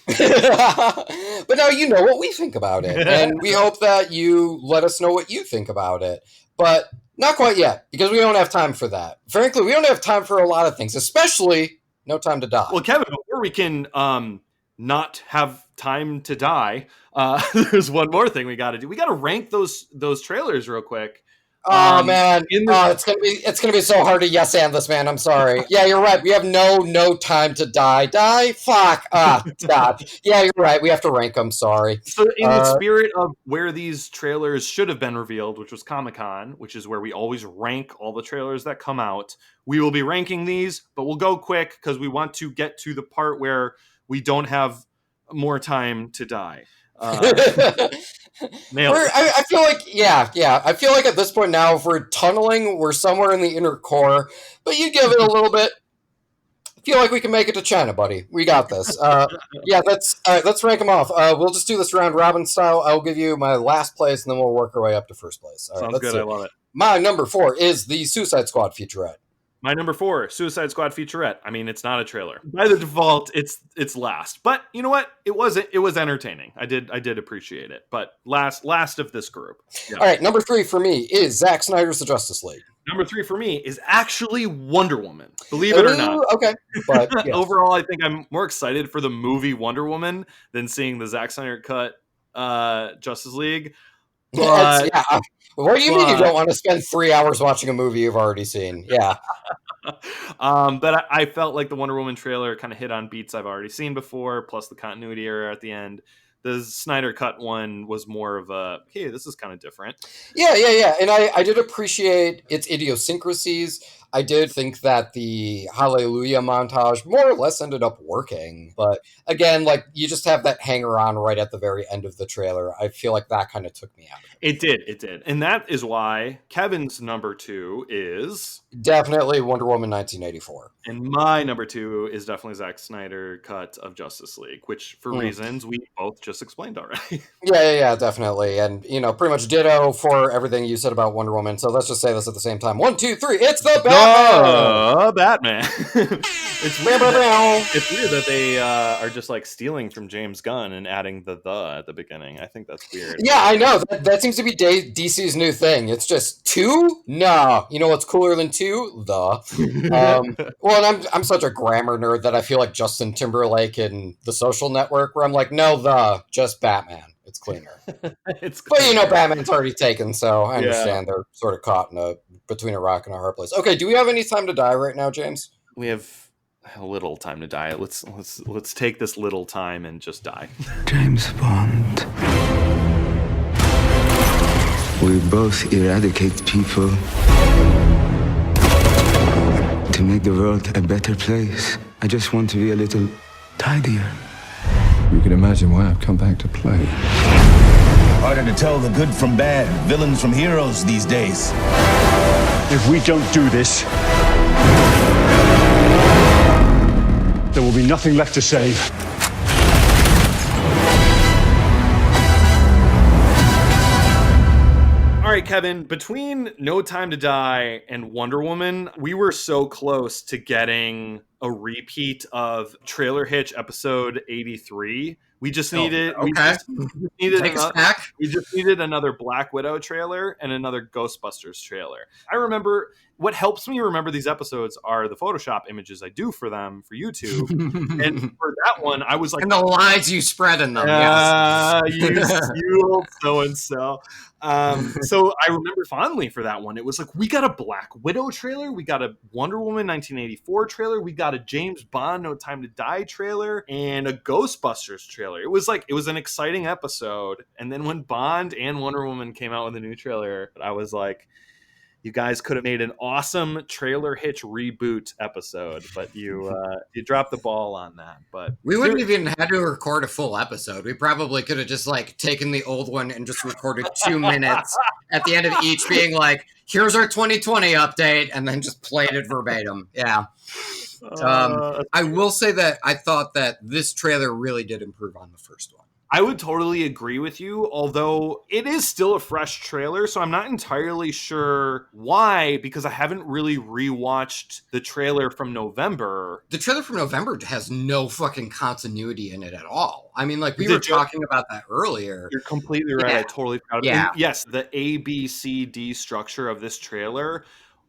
But now you know what we think about it, and we hope that you let us know what you think about it. But not quite yet, because we don't have time for that. Frankly, we don't have time for a lot of things, especially No Time to Die. Well, Kevin, before we can not have time to die, there's one more thing we got to do. We got to rank those trailers real quick. Oh man, it's gonna be so hard to yes and this, man. I'm sorry. Yeah, you're right. We have no time to die. Fuck. God. Yeah, you're right. We have to rank them. Sorry. So in the spirit of where these trailers should have been revealed, which was Comic-Con, which is where we always rank all the trailers that come out, we will be ranking these, but we'll go quick because we want to get to the part where we don't have more time to die. I feel like, I feel like at this point now, if we're tunneling, we're somewhere in the inner core, but you give it a little bit. I feel like we can make it to China, buddy. We got this. Let's rank them off. We'll just do this round robin style. I'll give you my last place, and then we'll work our way up to first place. All Sounds good. I love it. My number 4 is the Suicide Squad featurette. My number 4, Suicide Squad featurette. I mean, it's not a trailer. By the default, it's last. But you know what? It was entertaining. I did appreciate it. But last of this group. Yeah. All right, number 3 for me is Zack Snyder's The Justice League. Number 3 for me is actually Wonder Woman. Believe it or not. Okay. But yes. Overall, I think I'm more excited for the movie Wonder Woman than seeing the Zack Snyder cut Justice League. But, what do you mean you don't want to spend 3 hours watching a movie you've already seen? Yeah. But I felt like the Wonder Woman trailer kind of hit on beats I've already seen before, plus the continuity error at the end. The Snyder cut one was more of a, hey, this is kind of different. Yeah. And I did appreciate its idiosyncrasies. I did think that the Hallelujah montage more or less ended up working. But again, like, you just have that hanger on right at the very end of the trailer. I feel like that kind of took me out of it. It did. And that is why Kevin's number 2 is... definitely Wonder Woman 1984. And my number 2 is definitely Zack Snyder cut of Justice League, which for reasons we both just explained already. Yeah, definitely. And, pretty much ditto for everything you said about Wonder Woman. So let's just say this at the same time. 1, 2, 3, it's the Batman! Batman. It's weird that they are just like stealing from James Gunn and adding the at the beginning. I think that's weird. Yeah, I know. That seems to be DC's new thing. It's just 2? No. You know what's cooler than 2? The. Well, and I'm such a grammar nerd that I feel like Justin Timberlake in The Social Network, where I'm like, no, just Batman. It's cleaner. But Batman's already taken, so I understand they're sort of caught between a rock and a hard place. Okay, do we have any time to die right now, James? We have a little time to die. Let's take this little time and just die. James Bond. We both eradicate people to make the world a better place. I just want to be a little tidier. You can imagine why I've come back to play. Harder to tell the good from bad, villains from heroes these days. If we don't do this, there will be nothing left to save. All right, Kevin, between No Time to Die and Wonder Woman, we were so close to getting a repeat of Trailer Hitch episode 83. We just needed we just needed another Black Widow trailer and another Ghostbusters trailer. I remember what helps me remember these episodes are the Photoshop images I do for them for YouTube. And for that one, I was like, and the lies you spread in them. You old so-and-so. So I remember fondly for that one. It was like, we got a Black Widow trailer. We got a Wonder Woman 1984 trailer. We got a James Bond No Time to Die trailer and a Ghostbusters trailer. It was an exciting episode. And then when Bond and Wonder Woman came out with a new trailer, I was like, you guys could have made an awesome Trailer Hitch reboot episode, but you dropped the ball on that. But we wouldn't even had to record a full episode. We probably could have just like taken the old one and just recorded 2 minutes at the end of each, being like, "Here's our 2020 update," and then just played it verbatim. Yeah. I will say that I thought that this trailer really did improve on the first one. I would totally agree with you, although it is still a fresh trailer, so I'm not entirely sure why, because I haven't really rewatched the trailer from November. The trailer from November has no fucking continuity in it at all. I mean, like, we were talking about that earlier. You're completely right. Yeah. I totally forgot about it. And yes, the A, B, C, D structure of this trailer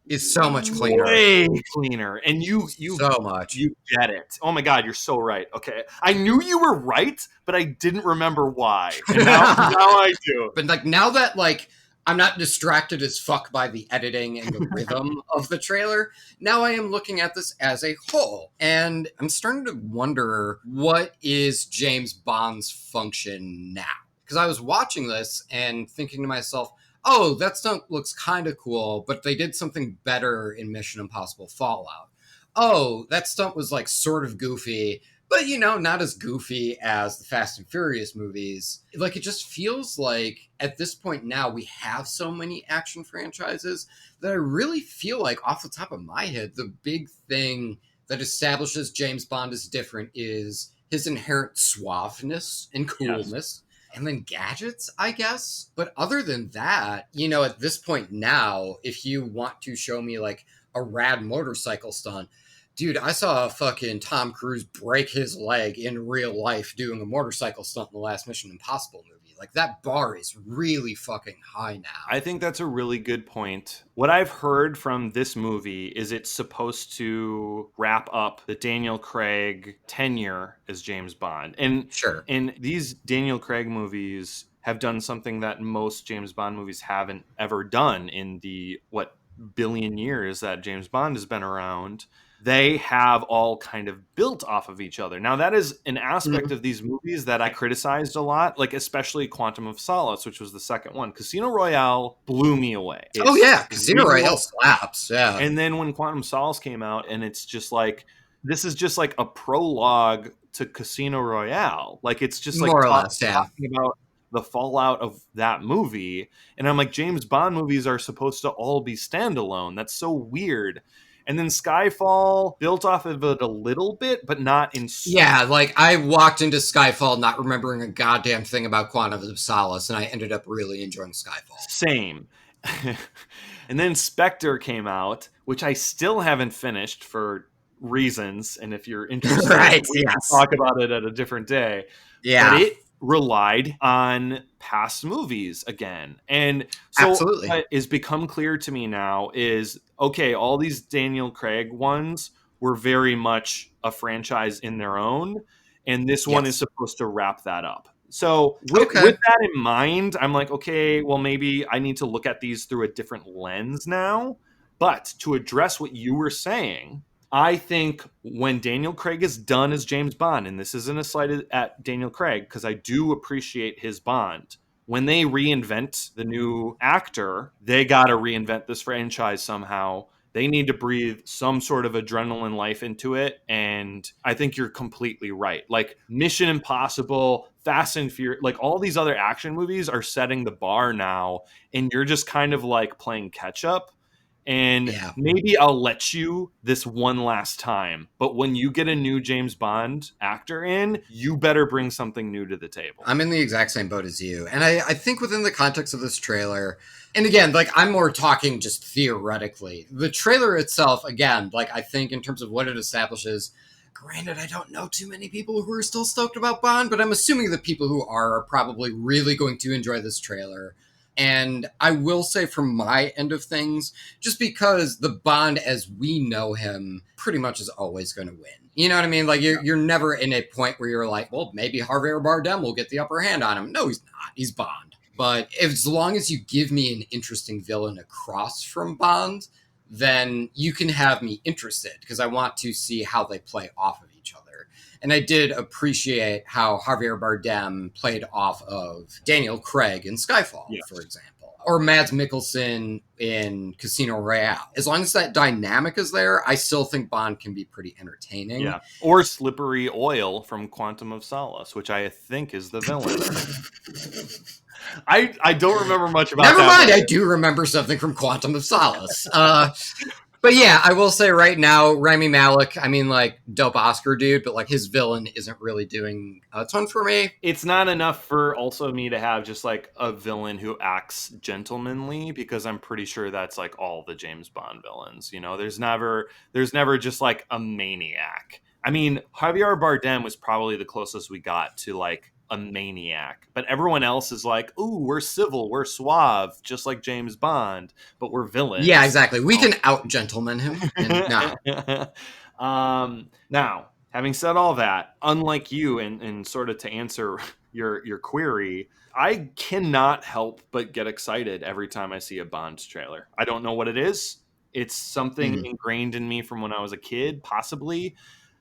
is so much cleaner. Way cleaner. And you so much. You get it. Oh my God, you're so right. Okay. I knew you were right, but I didn't remember why. And now I do. But like now that like I'm not distracted as fuck by the editing and the rhythm of the trailer, now I am looking at this as a whole. And I'm starting to wonder, what is James Bond's function now? Because I was watching this and thinking to myself, oh, that stunt looks kind of cool, but they did something better in Mission Impossible Fallout. Oh, that stunt was like sort of goofy, but not as goofy as the Fast and Furious movies. Like, it just feels like at this point now we have so many action franchises that I really feel like off the top of my head, the big thing that establishes James Bond as different is his inherent suaveness and coolness. Yes. And then gadgets, I guess. But other than that, at this point now, if you want to show me like a rad motorcycle stunt, dude, I saw fucking Tom Cruise break his leg in real life doing a motorcycle stunt in the last Mission Impossible movie. Like, that bar is really fucking high now. I think that's a really good point. What I've heard from this movie is it's supposed to wrap up the Daniel Craig tenure as James Bond. And sure. And these Daniel Craig movies have done something that most James Bond movies haven't ever done in the, billion years that James Bond has been around. They have all kind of built off of each other. Now, that is an aspect of these movies that I criticized a lot, like especially Quantum of Solace, which was the second one. Casino Royale blew me away. Oh, yeah. Casino Royale slaps. Yeah. And then when Quantum of Solace came out, and it's just like, this is just like a prologue to Casino Royale. Like, it's just like more or less, talking about the fallout of that movie. And I'm like, James Bond movies are supposed to all be standalone. That's so weird. And then Skyfall built off of it a little bit, but not in... Yeah, like, I walked into Skyfall not remembering a goddamn thing about Quantum of Solace, and I ended up really enjoying Skyfall. Same. And then Spectre came out, which I still haven't finished for reasons, and if you're interested, right, we can talk about it at a different day. Yeah. But it relied on past movies again. And so absolutely. What has become clear to me now is, okay, all these Daniel Craig ones were very much a franchise in their own, and this one is supposed to wrap that up. So with that in mind, I'm like, okay, well, maybe I need to look at these through a different lens now. But to address what you were saying, I think when Daniel Craig is done as James Bond, and this isn't a slight at Daniel Craig, because I do appreciate his Bond, when they reinvent the new actor, they got to reinvent this franchise somehow. They need to breathe some sort of adrenaline life into it, and I think you're completely right. Like, Mission Impossible, Fast and Furious, like all these other action movies are setting the bar now, and you're just kind of like playing catch up. And maybe I'll let you this one last time. But when you get a new James Bond actor in, you better bring something new to the table. I'm in the exact same boat as you. And I think within the context of this trailer, and again, like, I'm more talking just theoretically. The trailer itself, again, like, I think in terms of what it establishes, granted, I don't know too many people who are still stoked about Bond, but I'm assuming the people who are probably really going to enjoy this trailer. And I will say from my end of things, just because the Bond as we know him pretty much is always going to win. You know what I mean? Like, you're never in a point where you're like, well, maybe Javier Bardem will get the upper hand on him. No, he's not. He's Bond. But as long as you give me an interesting villain across from Bond, then you can have me interested, because I want to see how they play off of each other. And I did appreciate how Javier Bardem played off of Daniel Craig in Skyfall, for example, or Mads Mikkelsen in Casino Royale. As long as that dynamic is there, I still think Bond can be pretty entertaining. Yeah. Or Slippery Oil from Quantum of Solace, which I think is the villain. I don't remember much about that. Never mind, I do remember something from Quantum of Solace. But yeah, I will say right now, Rami Malek, I mean, like, dope Oscar dude, but like his villain isn't really doing a ton for me. It's not enough for also me to have just like a villain who acts gentlemanly, because I'm pretty sure that's like all the James Bond villains. You know, there's never just like a maniac. I mean, Javier Bardem was probably the closest we got to like a maniac. But everyone else is like, ooh, we're civil, we're suave, just like James Bond, but we're villains. Yeah, exactly. We can out-gentleman him. Now, having said all that, unlike you, and sort of to answer your query, I cannot help but get excited every time I see a Bond trailer. I don't know what it is. It's something ingrained in me from when I was a kid, possibly.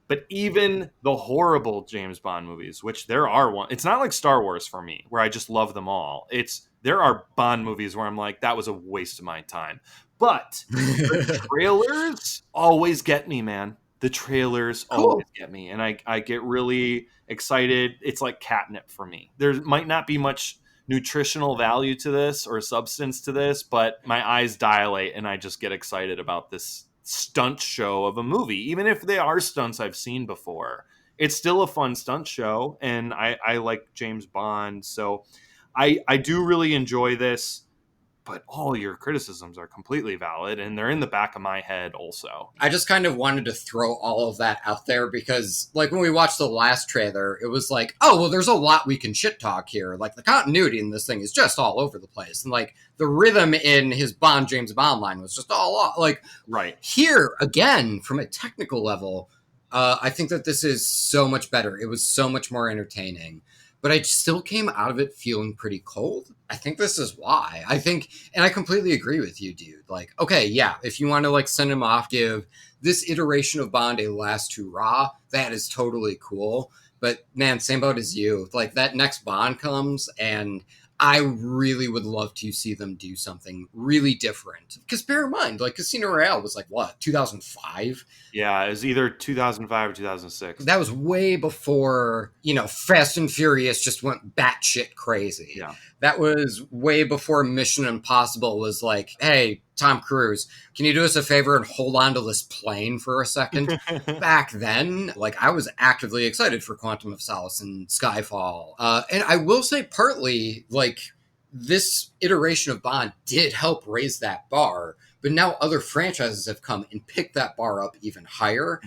But even the horrible James Bond movies, which there are one, it's not like Star Wars for me, where I just love them all. There are Bond movies where I'm like, that was a waste of my time. But the trailers always get me, man. The trailers always get me, and I get really excited. It's like catnip for me. There might not be much nutritional value to this or substance to this, but my eyes dilate and I just get excited about this stunt show of a movie. Even if they are stunts I've seen before, it's still a fun stunt show, and I like James Bond, so I do really enjoy this. But all your criticisms are completely valid, and they're in the back of my head also. I just kind of wanted to throw all of that out there because, like, when we watched the last trailer, it was like, oh, well, there's a lot we can shit talk here. Like, the continuity in this thing is just all over the place. And, like, the rhythm in his James Bond line was just all off. Like, right here, again, from a technical level, I think that this is so much better. It was so much more entertaining. But I still came out of it feeling pretty cold. I think this is why. And I completely agree with you, dude. Like, okay, yeah, if you want to, like, send him off, give this iteration of Bond a last hurrah, that is totally cool. But, man, same boat as you. Like, that next Bond comes, and I really would love to see them do something really different. Because bear in mind, like, Casino Royale was, like, what, 2005? Yeah, it was either 2005 or 2006. That was way before, Fast and Furious just went batshit crazy. Yeah. That was way before Mission Impossible was like, hey, Tom Cruise, can you do us a favor and hold on to this plane for a second? Back then, like, I was actively excited for Quantum of Solace and Skyfall. And I will say partly, like, this iteration of Bond did help raise that bar. But now other franchises have come and picked that bar up even higher.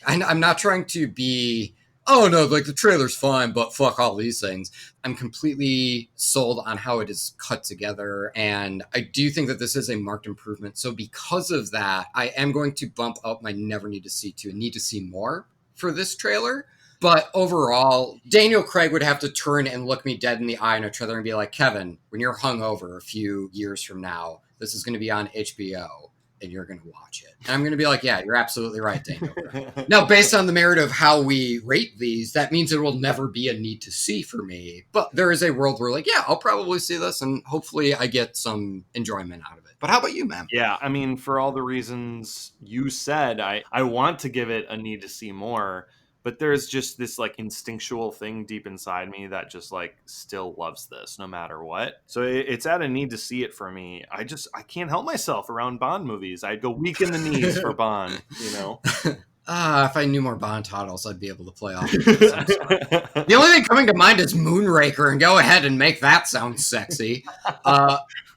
And I'm not trying to be, oh no, like the trailer's fine, but fuck all these things. I'm completely sold on how it is cut together. And I do think that this is a marked improvement. So because of that, I am going to bump up my never need to see to and need to see more for this trailer. But overall, Daniel Craig would have to turn and look me dead in the eye in a trailer and be like, Kevin, when you're hungover a few years from now, this is going to be on HBO and you're going to watch it. And I'm going to be like, yeah, you're absolutely right, Daniel. Now, based on the merit of how we rate these, that means it will never be a need to see for me. But there is a world where, like, yeah, I'll probably see this and hopefully I get some enjoyment out of it. But how about you, man? Yeah, I mean, for all the reasons you said, I want to give it a need to see more. But there's just this, like, instinctual thing deep inside me that just, like, still loves this no matter what. So it's at a need to see it for me. I can't help myself around Bond movies. I'd go weak in the knees for Bond, If I knew more Bond titles, I'd be able to play off of this. The only thing coming to mind is Moonraker, and go ahead and make that sound sexy.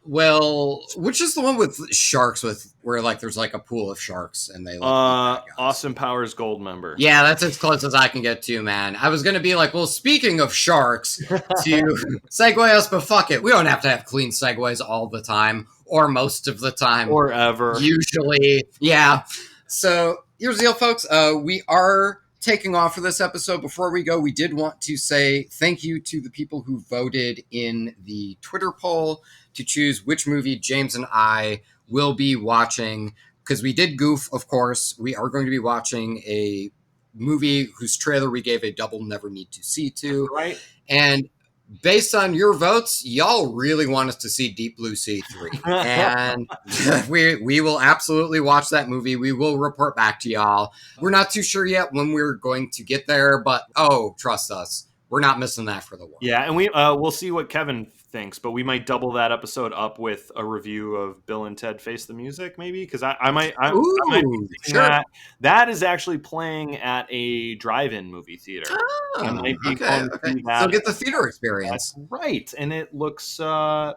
Well, which is the one with sharks where, like, there's, like, a pool of sharks and they Austin Powers Goldmember. Yeah, that's as close as I can get to, man. I was gonna be like, well, speaking of sharks, to segue us, but fuck it, we don't have to have clean segues all the time or most of the time or ever. Usually, yeah. So here's the deal, folks. We are taking off for this episode. Before we go, we did want to say thank you to the people who voted in the Twitter poll to choose which movie James and I will be watching, because we did goof, of course. We are going to be watching a movie whose trailer we gave a double never need to see to. Right. And based on your votes, y'all really want us to see Deep Blue Sea 3. And we will absolutely watch that movie. We will report back to y'all. We're not too sure yet when we're going to get there, but trust us, we're not missing that for the world. Yeah, and we'll see what Kevin thinks, but we might double that episode up with a review of Bill and Ted Face the Music, maybe, because I might be sure. That is actually playing at a drive-in movie theater. I might be so get the theater experience. That's right, and it looks I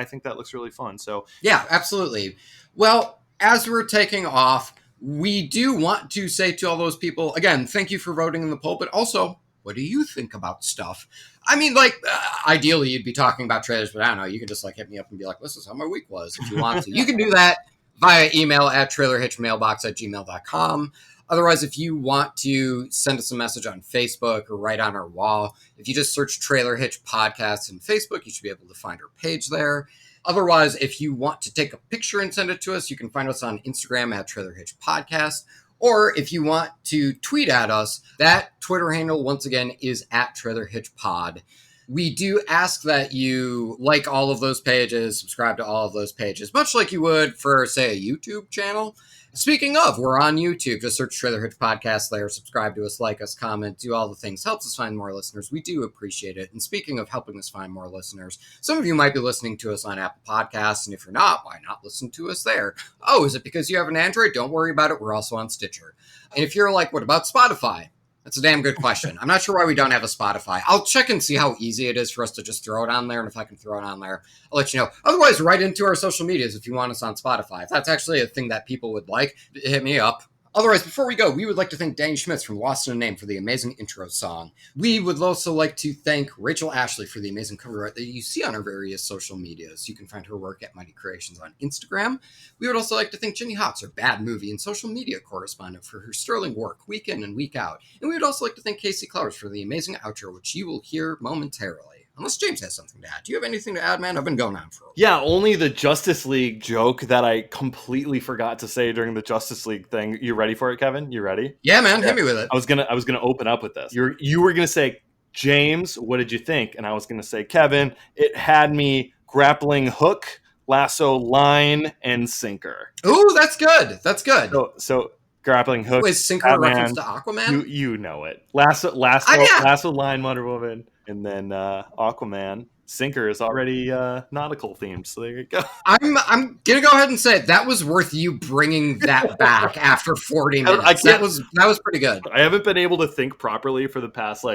think that looks really fun. So yeah, absolutely. Well, as we're taking off, we do want to say to all those people again, thank you for voting in the poll, but also What do you think about stuff? I mean, like, ideally you'd be talking about trailers, but I don't know. You can just like hit me up and be like, this is how my week was if you want to. You can do that via email at trailerhitchmailbox@gmail.com. Otherwise, if you want to send us a message on Facebook or right on our wall, if you just search Trailer Hitch Podcast in Facebook, you should be able to find our page there. Otherwise, if you want to take a picture and send it to us, you can find us on Instagram at Trailer Hitch Podcast. Or if you want to tweet at us, that Twitter handle, once again, is at Trailer Hitch Pod. We do ask that you like all of those pages, subscribe to all of those pages, much like you would for, say, a YouTube channel. Speaking of, we're on YouTube. Just search Trailer Hitch Podcast there. Subscribe to us, like us, comment, do all the things. Helps us find more listeners. We do appreciate it. And speaking of helping us find more listeners, some of you might be listening to us on Apple Podcasts. And if you're not, why not listen to us there? Oh, is it because you have an Android? Don't worry about it. We're also on Stitcher. And if you're like, what about Spotify? That's a damn good question. I'm not sure why we don't have a Spotify. I'll check and see how easy it is for us to just throw it on there. And if I can throw it on there, I'll let you know. Otherwise, write into our social medias if you want us on Spotify. If that's actually a thing that people would like, hit me up. Otherwise, before we go, we would like to thank Danny Schmitz from Lost in a Name for the amazing intro song. We would also like to thank Rachel Ashley for the amazing cover art that you see on our various social medias. You can find her work at Mighty Creations on Instagram. We would also like to thank Jenny Hotz, our Bad Movie and social media correspondent, for her sterling work week in and week out. And we would also like to thank Casey Clowers for the amazing outro, which you will hear momentarily. Unless James has something to add. Do you have anything to add, man? I've been going on for a while. Yeah, only the Justice League joke that I completely forgot to say during the Justice League thing. You ready for it, Kevin? You ready? Yeah, man. Hit me with it. I was gonna open up with this. You were gonna say, James, what did you think? And I was gonna say, Kevin, it had me grappling hook, lasso, line, and sinker. Ooh, that's good. That's good. So grappling hook. Is sinker a reference to Aquaman? You know it. Lasso, line, Wonder Woman. And then Aquaman, sinker is already nautical themed. So there you go. I'm gonna go ahead and say that was worth you bringing that back after 40 minutes. That was pretty good. I haven't been able to think properly for the past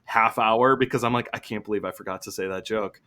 half hour because I'm like, I can't believe I forgot to say that joke.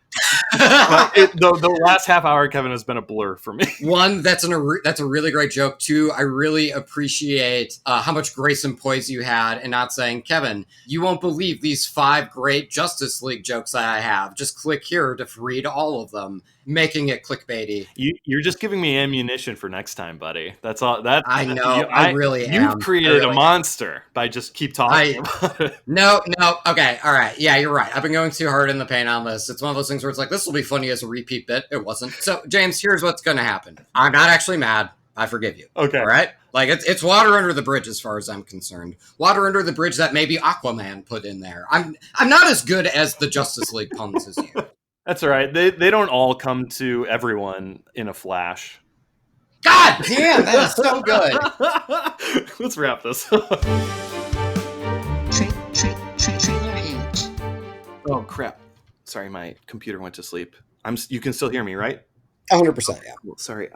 But the last half hour, Kevin, has been a blur for me. One, that's a really great joke. Two, I really appreciate how much grace and poise you had in not saying, Kevin, you won't believe these 5 great Justice League jokes that I have. Just click here to read all of them, making it clickbaity. You're just giving me ammunition for next time, buddy. That's all. I know. I really am. You've created a monster by just keep talking about it. No. Okay. All right. Yeah, you're right. I've been going too hard in the paint on this. It's one of those things where it's like, this will be funny as a repeat bit. It wasn't. So, James, here's what's going to happen. I'm not actually mad. I forgive you. Okay. All right? Like, it's water under the bridge as far as I'm concerned. Water under the bridge that maybe Aquaman put in there. I'm not as good as the Justice League puns as you. That's all right. They don't all come to everyone in a flash. God damn, that is so good. Let's wrap this. Trailer Hitch. Oh, crap. Sorry, my computer went to sleep. You can still hear me, right? 100%, yeah. Well, sorry,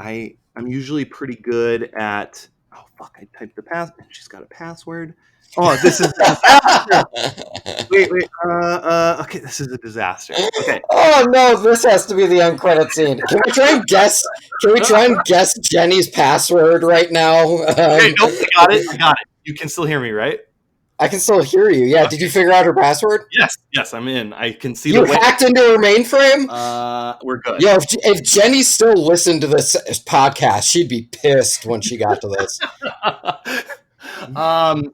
I'm usually pretty good at... Oh, fuck, I typed the password. She's got a password. Oh, this is a disaster. Wait. Okay, this is a disaster. Okay. Oh no, this has to be the end credit scene. Can we try and guess Jenny's password right now? Okay, no, I got it. You can still hear me, right? I can still hear you. Yeah. Did you figure out her password? Yes, I'm in. I can see you hacked into her mainframe. We're good. Yo, if Jenny still listened to this podcast, she'd be pissed when she got to this.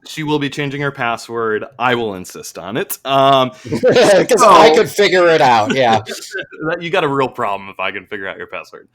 She will be changing her password. I will insist on it. Because I could figure it out. Yeah. You got a real problem if I can figure out your password.